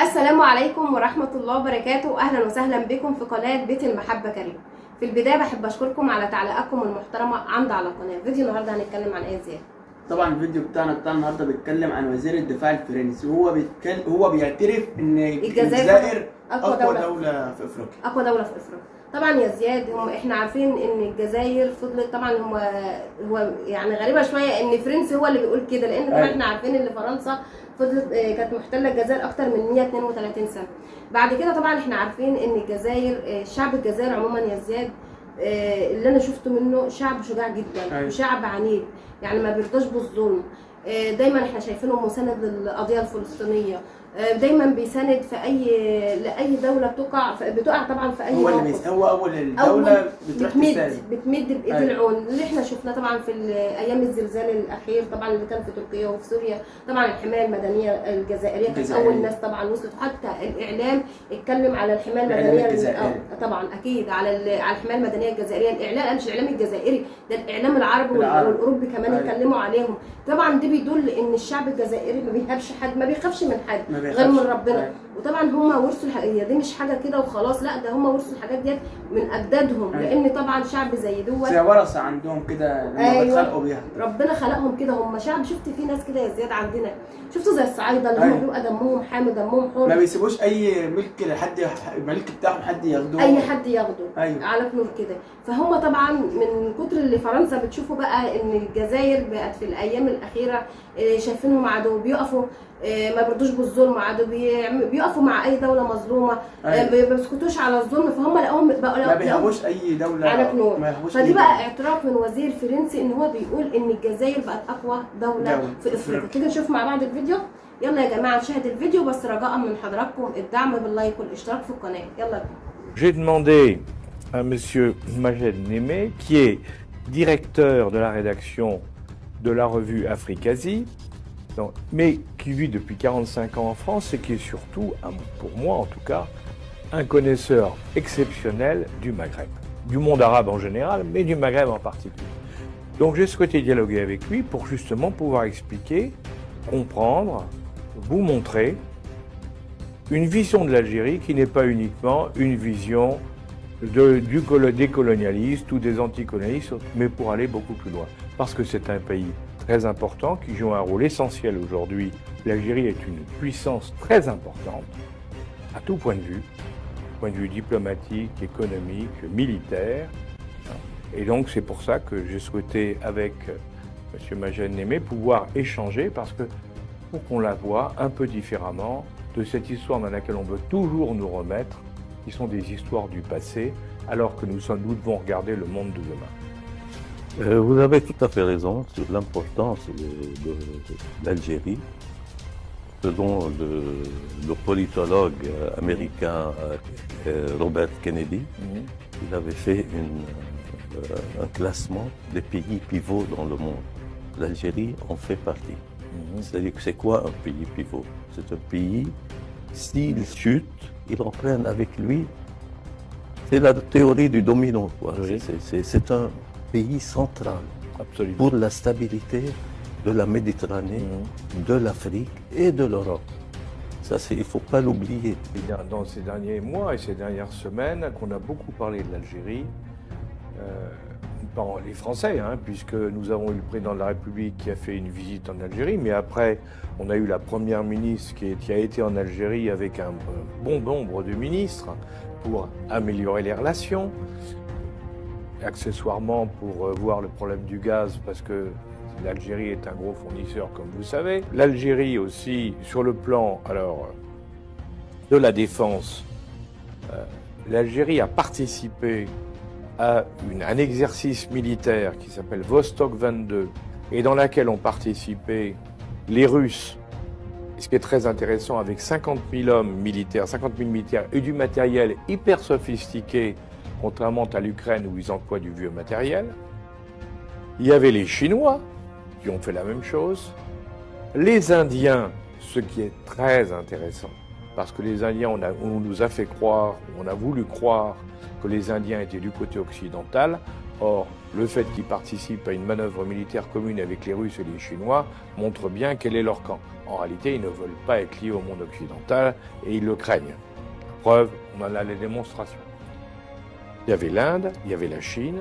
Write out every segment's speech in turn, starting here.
السلام عليكم ورحمة الله وبركاته. أهلا وسهلا بكم في قناة بيت المحبة كريم. في البداية بحب أشكركم على تعليقاتكم المحترمة على القناة. فيديو النهاردة هنتكلم عن إيه يا زياد؟ طبعا الفيديو بتاعنا بتاع النهارده بيتكلم عن وزير الدفاع الفرنسي، هو بيعترف ان الجزائر اقوى دولة في افريقيا. اقوى دولة في افريقيا. طبعا يا زياد احنا عارفين ان الجزائر فضلت، طبعا هو يعني غريبة شوية ان فرنسي هو اللي بيقول كده، لان طبعا احنا عارفين ان فرنسا فضلت كانت محتلة الجزائر اكتر من 132 سنة. بعد كده طبعا احنا عارفين ان الجزائر، شعب الجزائر عموما يا زياد، اللي انا شفته منه شعب شجاع جدا وشعب عنيد، يعني ما بيرضاش بالظلم. دايما احنا شايفينه مساند للقضيه الفلسطينيه، دايما بيساند في لاي دوله بتقع طبعا في اي موقف. هو اول الدوله بتمد بايد العون، اللي احنا شفناه طبعا في ايام الزلزال الاخير طبعا اللي كان في تركيا وفي سوريا. طبعا الحمايه المدنيه الجزائريه كانت اول ناس طبعا وصلت، حتى الاعلام اتكلم على الحمايه المدنيه طبعا اكيد على الحمايه المدنيه الجزائريه. الاعلام مش الاعلام الجزائري، ده الاعلام العربي والاوروبي كمان اتكلموا عليهم. طبعا ده بيدل ان الشعب الجزائري ما بيهابش حد، ما بيخافش من حد غير من ربنا. وطبعا هم ورثوا الحاجه دي، مش حاجه كده وخلاص، لا ده هم ورثوا الحاجات ديت من اجدادهم. لان طبعا شعب زي دوت زي ورثه عندهم كده لما بيتخلقوا بيها، ربنا خلقهم كده. هم شعب، شفت في ناس كده يا زياد عندنا، شفتوا زي الصعايده اللي هم بيبقى دمهم حامي دمهم حر، ما بيسيبوش اي ملك لحد، الملك بتاعهم حد ياخدوه، اي حد ياخده. على نور كده. فهم طبعا من كتر اللي فرنسا بتشوفوا بقى ان الجزائر بقت في الايام الاخيره شايفينهم عدو، بيقفوا ما بيرضوش بالظلم، عدو بيقفوا مع اي دوله مظلومه، ما بيسكتوش على الظلم. فهم لقوهم ما بيهابوش اي دوله على نور. فدي بقى اعتراف من وزير فرنسي ان هو بيقول ان الجزائر بقت اقوى دوله في افريقيا. تيجي نشوف مع بعض الفيديو. يلا يا جماعه نشاهد الفيديو، بس رجاء من حضراتكم الدعم باللايك والاشتراك في القناه. يلا بينا. J'ai demandé à monsieur Majed Némé, qui est directeur de la rédaction de la revue Africasie, mais qui vit depuis 45 ans en France et qui est surtout, pour moi en tout cas, un connaisseur exceptionnel du Maghreb, du monde arabe en général, mais du Maghreb en particulier. Donc j'ai souhaité dialoguer avec lui pour justement pouvoir expliquer, comprendre, vous montrer une vision de l'Algérie qui n'est pas uniquement une vision des colonialistes ou des anticolonialistes, mais pour aller beaucoup plus loin. Parce que c'est un pays très important qui joue un rôle essentiel aujourd'hui. L'Algérie est une puissance très importante à tout point de vue diplomatique, économique, militaire. Et donc c'est pour ça que j'ai souhaité avec M. Majed Némé pouvoir échanger, parce que pour qu'on la voit un peu différemment de cette histoire dans laquelle on veut toujours nous remettre, qui sont des histoires du passé, alors que nous devons regarder le monde de demain. Vous avez tout à fait raison sur l'importance de l'Algérie, ce dont le politologue américain Robert Kennedy, il avait fait un classement des pays pivots dans le monde. L'Algérie en fait partie. C'est-à-dire que c'est quoi un pays pivot? C'est un pays, s'il chute, il entraîne avec lui, c'est la théorie du domino, quoi. C'est un pays central. Absolument. Pour la stabilité de la Méditerranée, de l'Afrique et de l'Europe. Ça, il ne faut pas l'oublier. Dans ces derniers mois et ces dernières semaines, qu'on a beaucoup parlé de l'Algérie, les Français, puisque nous avons eu le président de la République qui a fait une visite en Algérie, mais après, on a eu la première ministre qui a été en Algérie avec un bon nombre de ministres pour améliorer les relations, accessoirement pour voir le problème du gaz, parce que l'Algérie est un gros fournisseur, comme vous savez. L'Algérie aussi, sur le plan de la défense, l'Algérie a participé à un exercice militaire qui s'appelle Vostok 22 et dans laquelle ont participé les Russes, ce qui est très intéressant, avec 50 000 hommes militaires, 50 000 militaires et du matériel hyper sophistiqué, contrairement à l'Ukraine où ils emploient du vieux matériel. Il y avait les Chinois qui ont fait la même chose, les Indiens, ce qui est très intéressant, parce que les Indiens, on nous a fait croire, on a voulu croire que les Indiens étaient du côté occidental. Or, le fait qu'ils participent à une manœuvre militaire commune avec les Russes et les Chinois montre bien quel est leur camp. En réalité, ils ne veulent pas être liés au monde occidental et ils le craignent. Preuve, on en a les démonstrations. Il y avait l'Inde, il y avait la Chine,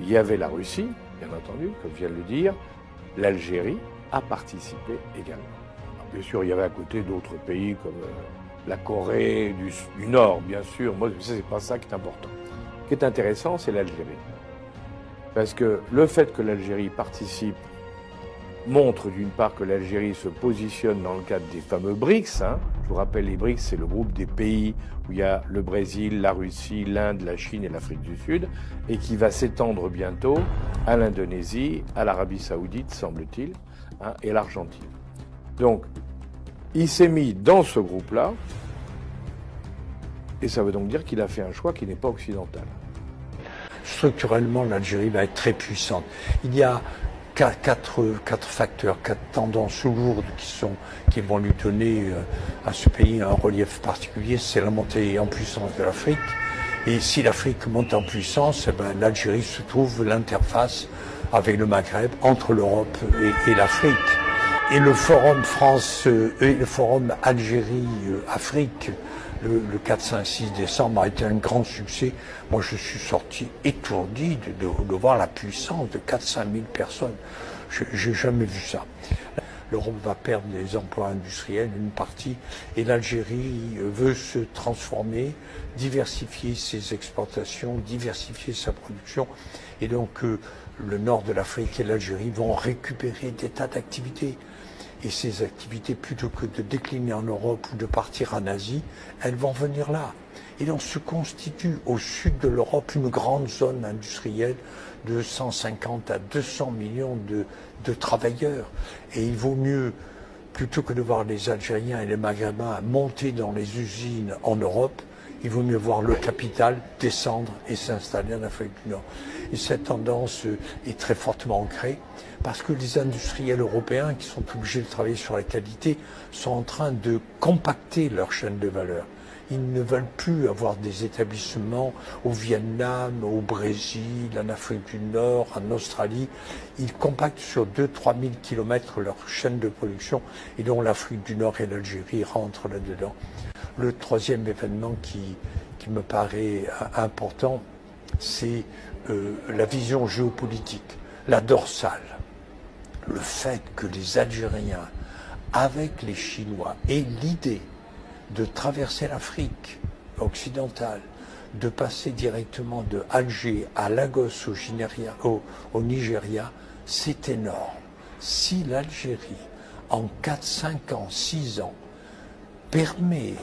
il y avait la Russie, bien entendu, comme je viens de le dire. L'Algérie a participé également. Alors, bien sûr, il y avait à côté d'autres pays comme la Corée du Nord, bien sûr. Moi, c'est pas ça qui est important. Ce qui est intéressant, c'est l'Algérie. Parce que le fait que l'Algérie participe montre d'une part que l'Algérie se positionne dans le cadre des fameux BRICS. Je vous rappelle, les BRICS, c'est le groupe des pays où il y a le Brésil, la Russie, l'Inde, la Chine et l'Afrique du Sud, et qui va s'étendre bientôt à l'Indonésie, à l'Arabie Saoudite, semble-t-il, et à l'Argentine. Donc, il s'est mis dans ce groupe-là, et ça veut donc dire qu'il a fait un choix qui n'est pas occidental. Structurellement, l'Algérie va être très puissante. Il y a quatre facteurs, 4 tendances lourdes qui vont lui donner à ce pays un relief particulier. C'est la montée en puissance de l'Afrique. Et si l'Afrique monte en puissance, l'Algérie se trouve l'interface avec le Maghreb, entre l'Europe et l'Afrique. Et le forum le forum Algérie-Afrique, le 4, 5, 6 décembre a été un grand succès. Moi, je suis sorti étourdi de voir la puissance de 4-5 000 personnes. J'ai jamais vu ça. L'Europe va perdre des emplois industriels, une partie, et l'Algérie veut se transformer, diversifier ses exportations, diversifier sa production. Et donc, le nord de l'Afrique et l'Algérie vont récupérer des tas d'activités. Et ces activités, plutôt que de décliner en Europe ou de partir en Asie, elles vont venir là. Et donc se constitue au sud de l'Europe une grande zone industrielle de 150 à 200 millions de travailleurs. Et il vaut mieux, plutôt que de voir les Algériens et les Maghrébins monter dans les usines en Europe, il vaut mieux voir le capital descendre et s'installer en Afrique du Nord. Et cette tendance est très fortement ancrée parce que les industriels européens qui sont obligés de travailler sur la qualité sont en train de compacter leur chaîne de valeur. Ils ne veulent plus avoir des établissements au Vietnam, au Brésil, en Afrique du Nord, en Australie. Ils compactent sur 2-3 000 kilomètres leur chaîne de production et dont l'Afrique du Nord et l'Algérie rentrent là-dedans. Le troisième événement qui me paraît important, c'est la vision géopolitique, la dorsale. Le fait que les Algériens, avec les Chinois, aient l'idée de traverser l'Afrique occidentale, de passer directement de Alger à Lagos au Nigeria, c'est énorme. Si l'Algérie, en 4, 5 ans, 6 ans, permet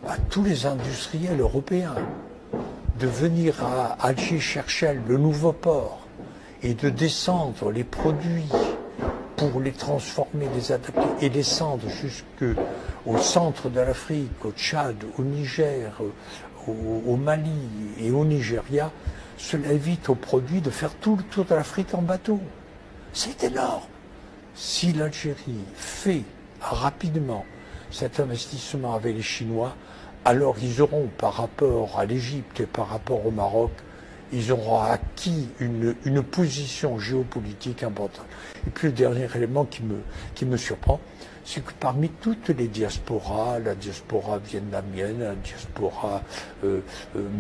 à tous les industriels européens de venir à Alger-Cherchel, le nouveau port, et de descendre les produits pour les transformer, les adapter et descendre jusqu'au centre de l'Afrique, au Tchad, au Niger, au Mali et au Nigeria, cela évite aux produits de faire tout le tour de l'Afrique en bateau. C'est énorme. Si l'Algérie fait rapidement cet investissement avec les Chinois, alors ils auront, par rapport à l'Égypte et par rapport au Maroc, ils auront acquis une position géopolitique importante. Et puis le dernier élément qui me surprend, c'est que parmi toutes les diasporas, la diaspora vietnamienne, la diaspora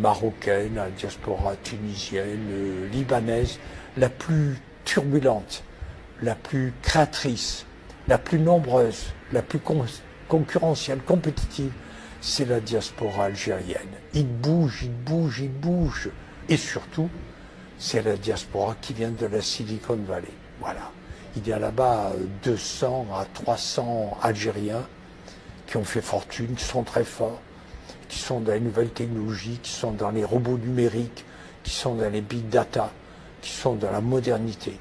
marocaine, la diaspora tunisienne, libanaise, la plus turbulente, la plus créatrice, la plus nombreuse, la plus concurrentielle, compétitive, c'est la diaspora algérienne. Ils bougent, ils bougent, ils bougent. Et surtout, c'est la diaspora qui vient de la Silicon Valley. Voilà. Il y a là-bas 200 à 300 Algériens qui ont fait fortune, qui sont très forts, qui sont dans les nouvelles technologies, qui sont dans les robots numériques, qui sont dans les big data, qui sont dans la modernité.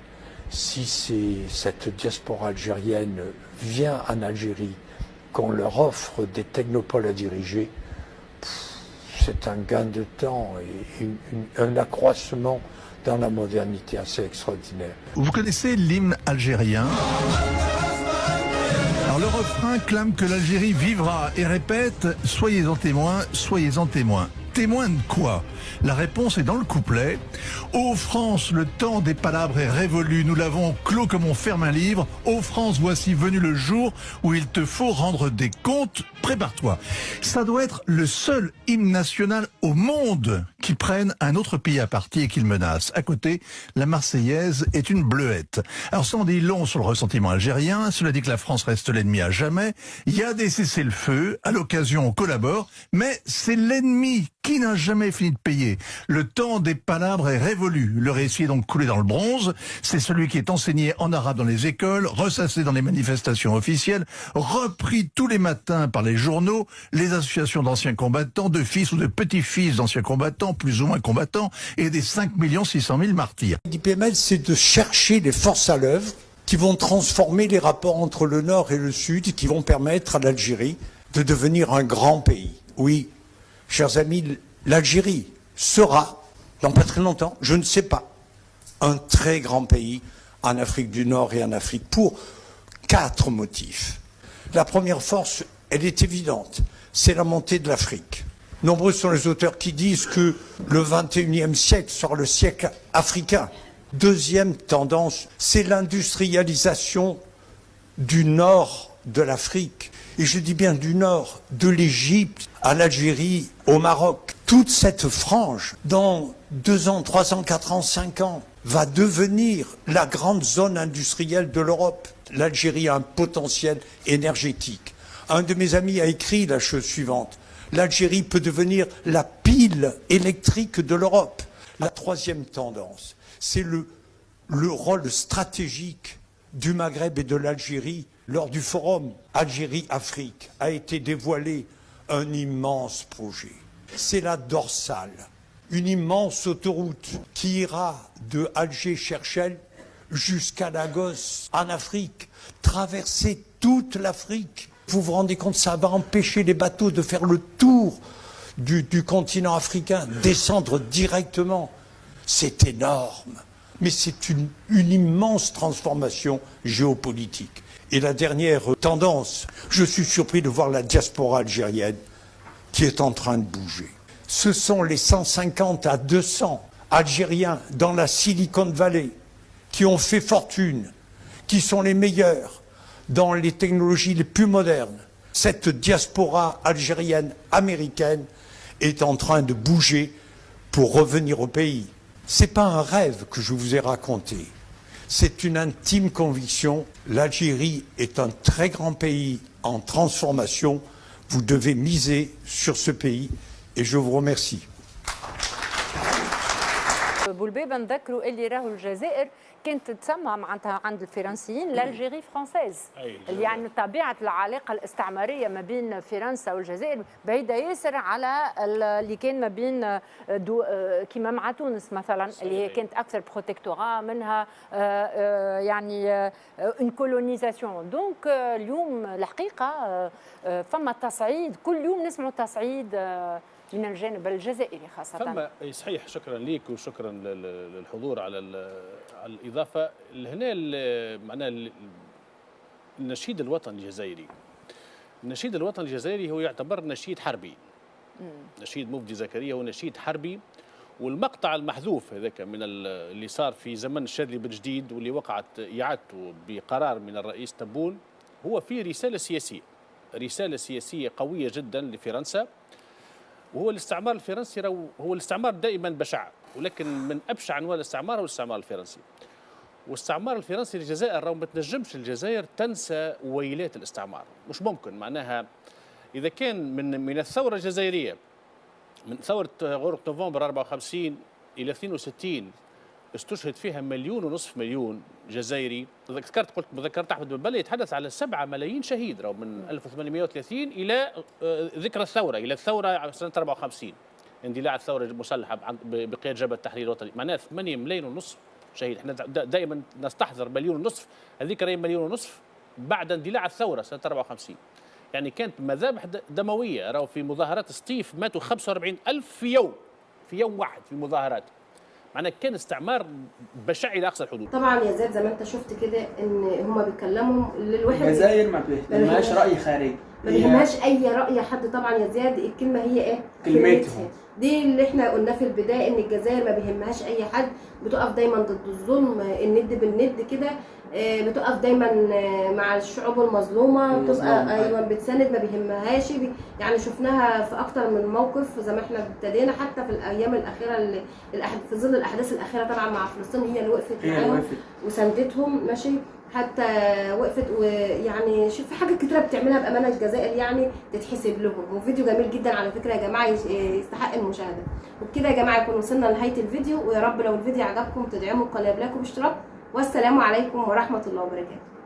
Si cette diaspora algérienne vient en Algérie, qu'on leur offre des technopoles à diriger, c'est un gain de temps et un accroissement dans la modernité assez extraordinaire. Vous connaissez l'hymne algérien? Alors le refrain clame que l'Algérie vivra et répète « Soyez-en témoins, soyez-en témoins ». témoin de quoi? La réponse est dans le couplet. Ô France, le temps des palabres est révolu. Nous l'avons clos comme on ferme un livre. Ô France, voici venu le jour où il te faut rendre des comptes. Prépare-toi. Ça doit être le seul hymne national au monde qui prenne un autre pays à partie et qu'il menace. À côté, la Marseillaise est une bleuette. Alors ça en dit long sur le ressentiment algérien. Cela dit que la France reste l'ennemi à jamais. Il y a des cessez-le-feu. À l'occasion, on collabore. Mais c'est l'ennemi qui n'a jamais fini de payer. Le temps des palabres est révolu. Le récit est donc coulé dans le bronze. C'est celui qui est enseigné en arabe dans les écoles, ressassé dans les manifestations officielles, repris tous les matins par les journaux, les associations d'anciens combattants, de fils ou de petits-fils d'anciens combattants, plus ou moins combattants, et des 5 600 000 martyrs. L'IPML, c'est de chercher les forces à l'œuvre qui vont transformer les rapports entre le Nord et le Sud, qui vont permettre à l'Algérie de devenir un grand pays. Oui, chers amis, l'Algérie sera, dans pas très longtemps, je ne sais pas, un très grand pays en Afrique du Nord et en Afrique, pour 4 motifs. La première force, elle est évidente, c'est la montée de l'Afrique. Nombreux sont les auteurs qui disent que le XXIe siècle sera le siècle africain. Deuxième tendance, c'est l'industrialisation du nord de l'Afrique. Et je dis bien du nord, de l'Égypte à l'Algérie, au Maroc. Toute cette frange, dans 2 ans, 3 ans, 4 ans, 5 ans, va devenir la grande zone industrielle de l'Europe. L'Algérie a un potentiel énergétique. Un de mes amis a écrit la chose suivante. L'Algérie peut devenir la pile électrique de l'Europe. La troisième tendance, c'est le rôle stratégique du Maghreb et de l'Algérie lors du forum Algérie-Afrique. A été dévoilé un immense projet. C'est la dorsale, une immense autoroute qui ira de Alger-Cherchel jusqu'à Lagos en Afrique, traverser toute l'Afrique. Vous vous rendez compte, ça va empêcher les bateaux de faire le tour du continent africain, descendre directement. C'est énorme, mais c'est une immense transformation géopolitique. Et la dernière tendance, je suis surpris de voir la diaspora algérienne qui est en train de bouger. Ce sont les 150 à 200 Algériens dans la Silicon Valley qui ont fait fortune, qui sont les meilleurs dans les technologies les plus modernes. Cette diaspora algérienne américaine est en train de bouger pour revenir au pays. Ce n'est pas un rêve que je vous ai raconté, c'est une intime conviction. L'Algérie est un très grand pays en transformation. Vous devez miser sur ce pays et je vous remercie. بولبيبه نذكروا اللي راهو الجزائر كانت تسمى معناتها عند الفرنسيين الجيري فرانسيز، اللي يعني طبيعه العلاقه الاستعماريه ما بين فرنسا والجزائر بعيده ياسر على اللي كان ما بين كيما مع تونس مثلا اللي هي كانت اكثر بروتكتورا منها يعني اون كولونيزاسيون. دونك اليوم الحقيقه فما تصعيد، كل يوم نسمعوا تصعيد من الجانب الجزائري خاصة. فما صحيح، شكرا ليك وشكرا للحضور على الإضافة. هنا معناها النشيد الوطني الجزائري، النشيد الوطني الجزائري هو يعتبر نشيد حربي. نشيد مفدي زكريا هو نشيد حربي، والمقطع المحذوف هذاك من اللي صار في زمن الشاذلي بالجديد واللي وقعت إعادته بقرار من الرئيس تبون هو فيه رسالة سياسية، رسالة سياسية قوية جدا لفرنسا. وهو الاستعمار الفرنسي هو الاستعمار دائما بشع، ولكن من ابشع انواع الاستعمار هو الاستعمار الفرنسي. والاستعمار الفرنسي للجزائر راهو ما تنجمش الجزائر تنسى ويلات الاستعمار، مش ممكن. معناها اذا كان من الثوره الجزائريه، من ثوره غرق نوفمبر 54 الى 62 استشهد فيها 1.5 مليون جزائري. قلت ذكرت احمد بن بلة يتحدث على 7 ملايين شهيد راهو من 1830 الى ذكرى الثوره، الى الثوره سنه 54 اندلاع الثوره المسلحه بقياده جبهه التحرير الوطني، معناها 8.5 ملايين شهيد. احنا دائما نستحضر 1.5 مليون، هذيك راهي 1.5 مليون بعد اندلاع الثوره سنه 54. يعني كانت مذابح دمويه، راهو في مظاهرات سطيف ماتوا 45,000 في يوم واحد في مظاهرات. معناها كان استعمار بشع الى اقصى الحدود. طبعا يا زياد زي ما انت شفت كده ان هم بيتكلموا للواحد الجزائر ما بتهتمهاش راي خارجي، ما بيهمهاش اي راي حد طبعا يا زياد. الكلمه هي ايه؟ كلمتهم. دي اللي احنا قلناه في البدايه، ان الجزائر ما بيهمهاش اي حد، بتقف دايما ضد الظلم، الند بالند كده، بتقف دايما مع الشعوب المظلومه، بتبقى ايوه بتساند، ما بيهمهاش. يعني شفناها في اكتر من موقف زي ما احنا ابتدينا، حتى في الايام الاخيره اللي في ظل الاحداث الاخيره طبعا مع فلسطين، هي اللي وقفت معاهم وساندتهم ماشي، حتى وقفت. ويعني شوف في حاجات كتيره بتعملها بامانه الجزائر يعني تتحسب لهم. وفيديو جميل جدا على فكره يا جماعه، يستحق المشاهده. وبكده يا جماعه يكون وصلنا لنهايه الفيديو، ويا رب لو الفيديو عجبكم تدعموا القناه بلايك وباشتراك، والسلام عليكم ورحمه الله وبركاته.